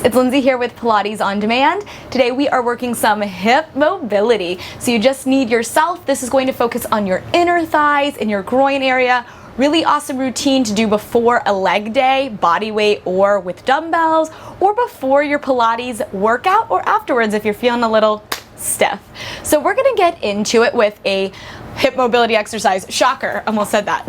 It's Lindsay here with Pilates On Demand. Today we are working some hip mobility. So you just need yourself. This is going to focus on your inner thighs and your groin area. Really awesome routine to do before a leg day, body weight or with dumbbells, or before your Pilates workout or afterwards if you're feeling a little stiff. So we're gonna get into it with a hip mobility exercise. Shocker, almost said that.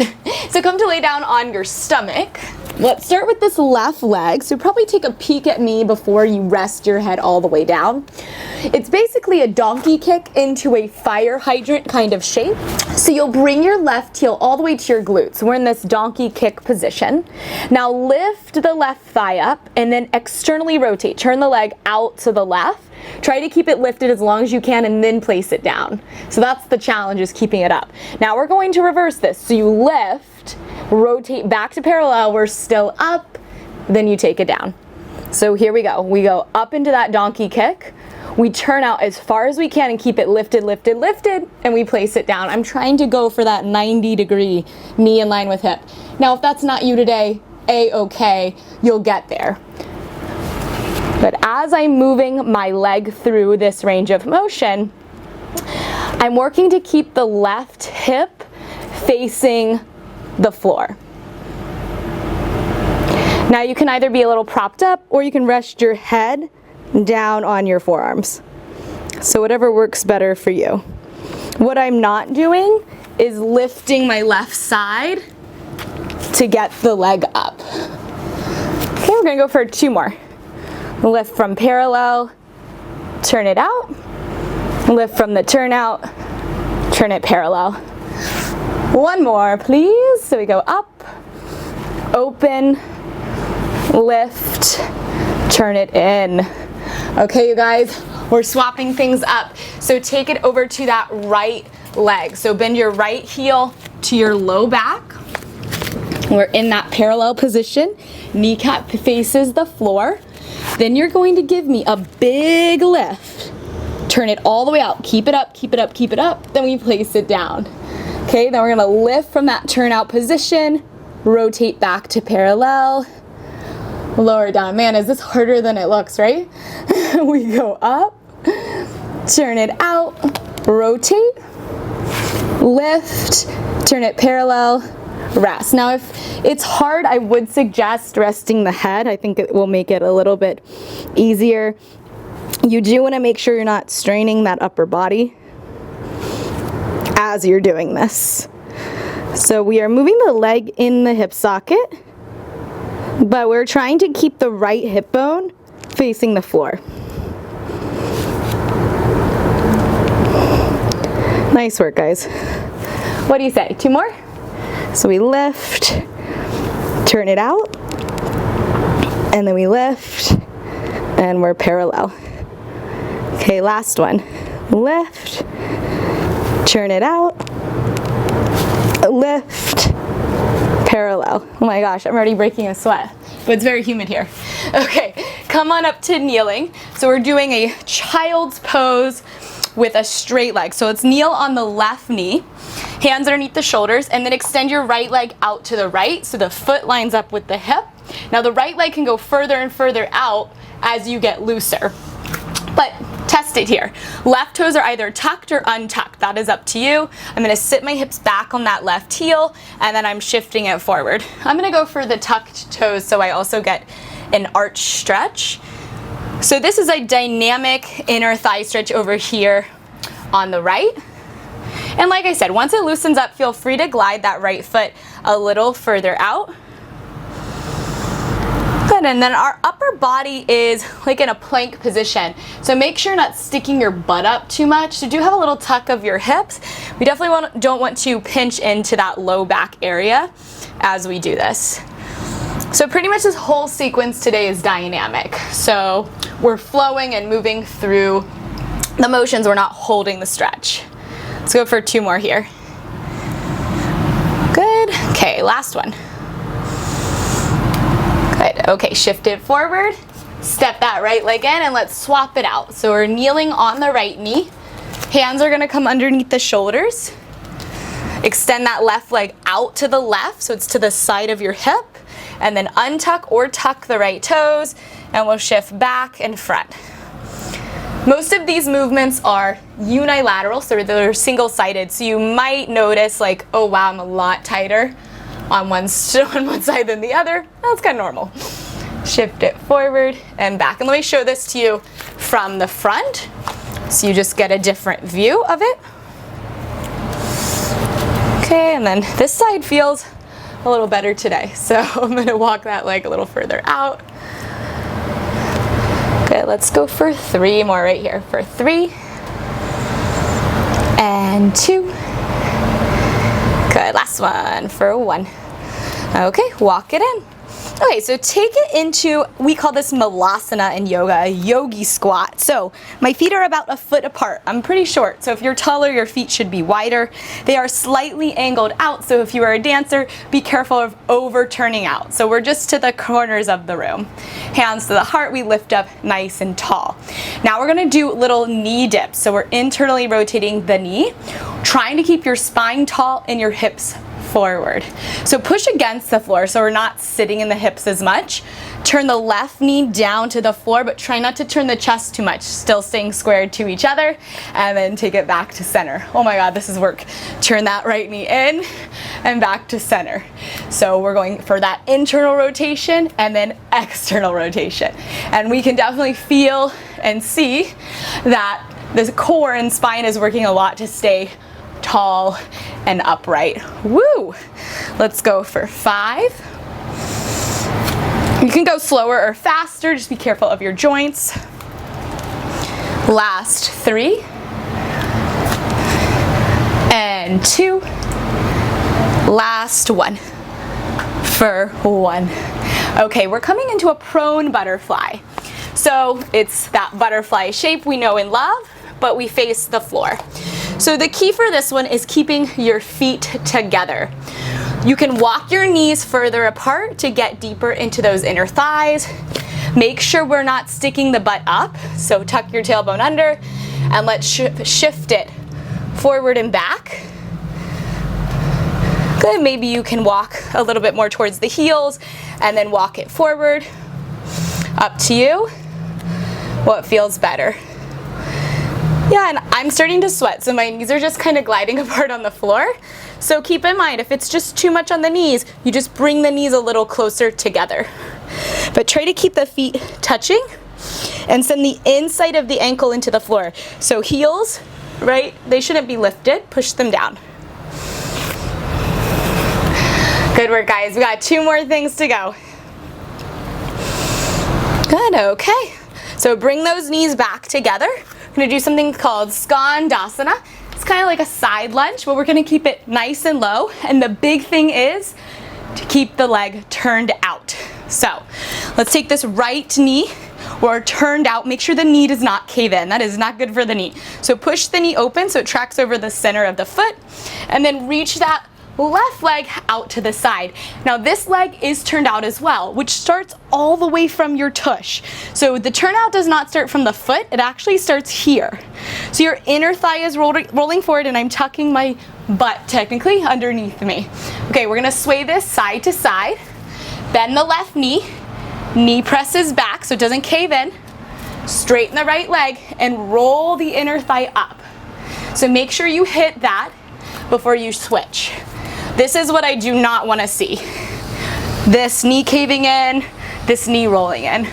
So come to lay down on your stomach. Let's start with this left leg. So probably take a peek at me before you rest your head all the way down. It's basically a donkey kick into a fire hydrant kind of shape. So you'll bring your left heel all the way to your glutes. We're in this donkey kick position. Now lift the left thigh up and then externally rotate. Turn the leg out to the left. Try to keep it lifted as long as you can and then place it down. So that's the challenge, is keeping it up. Now we're going to reverse this. So you lift, rotate back to parallel, we're still up, then you take it down. So here we go. We go up into that donkey kick. We turn out as far as we can and keep it lifted, lifted, lifted, and we place it down. I'm trying to go for that 90-degree knee in line with hip. Now if that's not you today, A-okay, you'll get there. But as I'm moving my leg through this range of motion, I'm working to keep the left hip facing the floor. Now you can either be a little propped up or you can rest your head down on your forearms. So whatever works better for you. What I'm not doing is lifting my left side to get the leg up. Okay, we're gonna go for 2 more. Lift from parallel, turn it out. Lift from the turn out, turn it parallel. 1 more, please. So we go up, open, lift, turn it in. Okay, you guys, we're swapping things up. So take it over to that right leg. So bend your right heel to your low back. We're in that parallel position. Kneecap faces the floor. Then you're going to give me a big lift. Turn it all the way out. Keep it up, keep it up, keep it up. Then we place it down. Okay, then we're gonna lift from that turnout position, rotate back to parallel, lower down. Man, is this harder than it looks, right? We go up, turn it out, rotate, lift, turn it parallel, rest. Now if it's hard, I would suggest resting the head. I think it will make it a little bit easier. You do want to make sure you're not straining that upper body as you're doing this. So we are moving the leg in the hip socket, but we're trying to keep the right hip bone facing the floor. Nice work, guys. What do you say? 2 more? So we lift, turn it out, and then we lift, and we're parallel. Okay, last one. Lift, turn it out, lift, parallel. Oh my gosh, I'm already breaking a sweat, but it's very humid here. Okay, come on up to kneeling. So we're doing a child's pose with a straight leg. So let's kneel on the left knee, hands underneath the shoulders, and then extend your right leg out to the right so the foot lines up with the hip. Now the right leg can go further and further out as you get looser. But test it here. Left toes are either tucked or untucked. That is up to you. I'm gonna sit my hips back on that left heel and then I'm shifting it forward. I'm gonna go for the tucked toes so I also get an arch stretch. So this is a dynamic inner thigh stretch over here on the right. And like I said, once it loosens up, feel free to glide that right foot a little further out. Good, and then our upper body is like in a plank position. So make sure you're not sticking your butt up too much. So do have a little tuck of your hips. We definitely don't want to pinch into that low back area as we do this. So pretty much this whole sequence today is dynamic. So we're flowing and moving through the motions. We're not holding the stretch. Let's go for 2 more here. Good. Okay, last one. Good. Okay, shift it forward. Step that right leg in and let's swap it out. So we're kneeling on the right knee. Hands are gonna come underneath the shoulders. Extend that left leg out to the left so it's to the side of your hip. And then untuck or tuck the right toes and we'll shift back and front. Most of these movements are unilateral, so they're single-sided, so you might notice like, oh wow, I'm a lot tighter on one side than the other. That's kind of normal. Shift it forward and back. And let me show this to you from the front, so you just get a different view of it. Okay, and then this side feels a little better today, so I'm gonna walk that leg a little further out. Okay, let's go for 3 more right here. For 3 and 2. Good, last one for 1. Okay, walk it in. Okay, so take it into, we call this malasana in yoga, a yogi squat. So my feet are about a foot apart. I'm pretty short, so if you're taller, your feet should be wider. They are slightly angled out, so if you are a dancer, be careful of overturning out. So we're just to the corners of the room. Hands to the heart, we lift up nice and tall. Now we're gonna do little knee dips. So we're internally rotating the knee, trying to keep your spine tall and your hips forward. So push against the floor so we're not sitting in the hips as much. Turn the left knee down to the floor, but try not to turn the chest too much, still staying squared to each other, and then take it back to center. Oh my God, this is work. Turn that right knee in and back to center. So we're going for that internal rotation and then external rotation. And we can definitely feel and see that the core and spine is working a lot to stay tall and upright. Woo! Let's go for 5. You can go slower or faster, just be careful of your joints. Last 3 and 2. Last 1 for 1. Okay, we're coming into a prone butterfly. So it's that butterfly shape we know and love, but we face the floor. So the key for this one is keeping your feet together. You can walk your knees further apart to get deeper into those inner thighs. Make sure we're not sticking the butt up, so tuck your tailbone under and let's shift it forward and back. Good, maybe you can walk a little bit more towards the heels and then walk it forward. Up to you, what feels better. Yeah, and I'm starting to sweat, so my knees are just kind of gliding apart on the floor. So keep in mind, if it's just too much on the knees, you just bring the knees a little closer together. But try to keep the feet touching and send the inside of the ankle into the floor. So heels, right, they shouldn't be lifted, push them down. Good work, guys. We got 2 more things to go. Good, okay. So bring those knees back together. We're gonna do something called Skandasana. It's kind of like a side lunge, but we're gonna keep it nice and low. And the big thing is to keep the leg turned out. So let's take this right knee, or turned out. Make sure the knee does not cave in. That is not good for the knee. So push the knee open so it tracks over the center of the foot, and then reach that left leg out to the side. Now this leg is turned out as well, which starts all the way from your tush. So the turnout does not start from the foot, it actually starts here. So your inner thigh is rolling forward and I'm tucking my butt technically underneath me. Okay, we're gonna sway this side to side. Bend the left knee, knee presses back so it doesn't cave in. Straighten the right leg and roll the inner thigh up. So make sure you hit that before you switch. This is what I do not want to see. This knee caving in, this knee rolling in.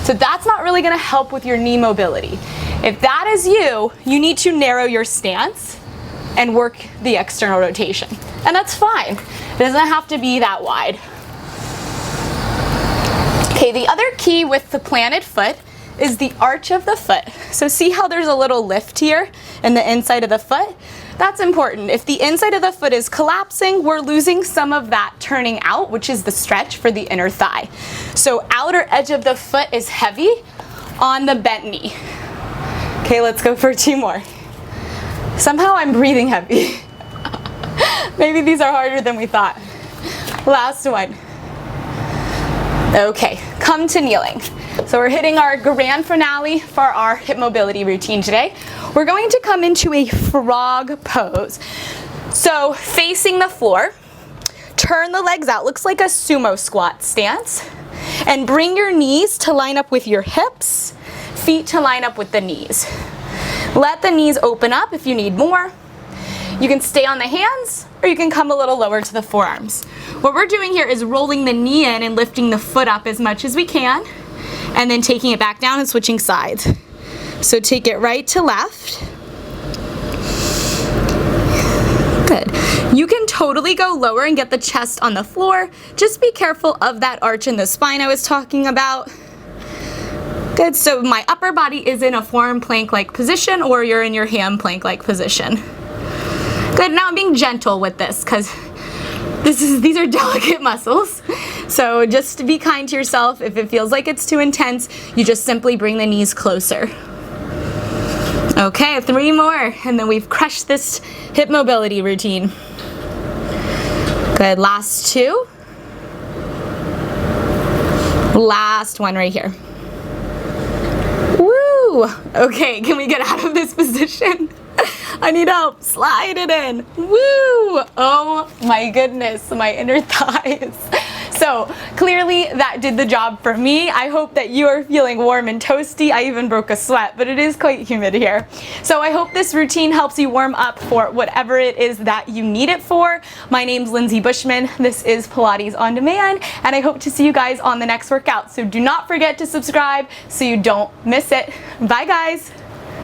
So that's not really going to help with your knee mobility. If that is you, you need to narrow your stance and work the external rotation. And that's fine. It doesn't have to be that wide. Okay, the other key with the planted foot is the arch of the foot. So see how there's a little lift here in the inside of the foot? That's important. If the inside of the foot is collapsing, we're losing some of that turning out, which is the stretch for the inner thigh. So outer edge of the foot is heavy on the bent knee. Okay, let's go for 2 more. Somehow I'm breathing heavy. Maybe these are harder than we thought. Last one. Okay, come to kneeling. So we're hitting our grand finale for our hip mobility routine today. We're going to come into a frog pose. So facing the floor, turn the legs out. Looks like a sumo squat stance. And bring your knees to line up with your hips, feet to line up with the knees. Let the knees open up if you need more. You can stay on the hands, or you can come a little lower to the forearms. What we're doing here is rolling the knee in and lifting the foot up as much as we can, and then taking it back down and switching sides. So take it right to left. Good. You can totally go lower and get the chest on the floor. Just be careful of that arch in the spine I was talking about. Good, so my upper body is in a forearm plank-like position, or you're in your hand plank-like position. Good, now I'm being gentle with this because these are delicate muscles. So just to be kind to yourself. If it feels like it's too intense, you just simply bring the knees closer. Okay, 3 more, and then we've crushed this hip mobility routine. Good, last 2. Last one right here. Woo! Okay, can we get out of this position? I need help. Slide it in. Woo! Oh my goodness, my inner thighs. So clearly that did the job for me. I hope that you are feeling warm and toasty. I even broke a sweat, but it is quite humid here. So I hope this routine helps you warm up for whatever it is that you need it for. My name's Lindsay Bushman. This is Pilates On Demand, and I hope to see you guys on the next workout. So do not forget to subscribe so you don't miss it. Bye guys.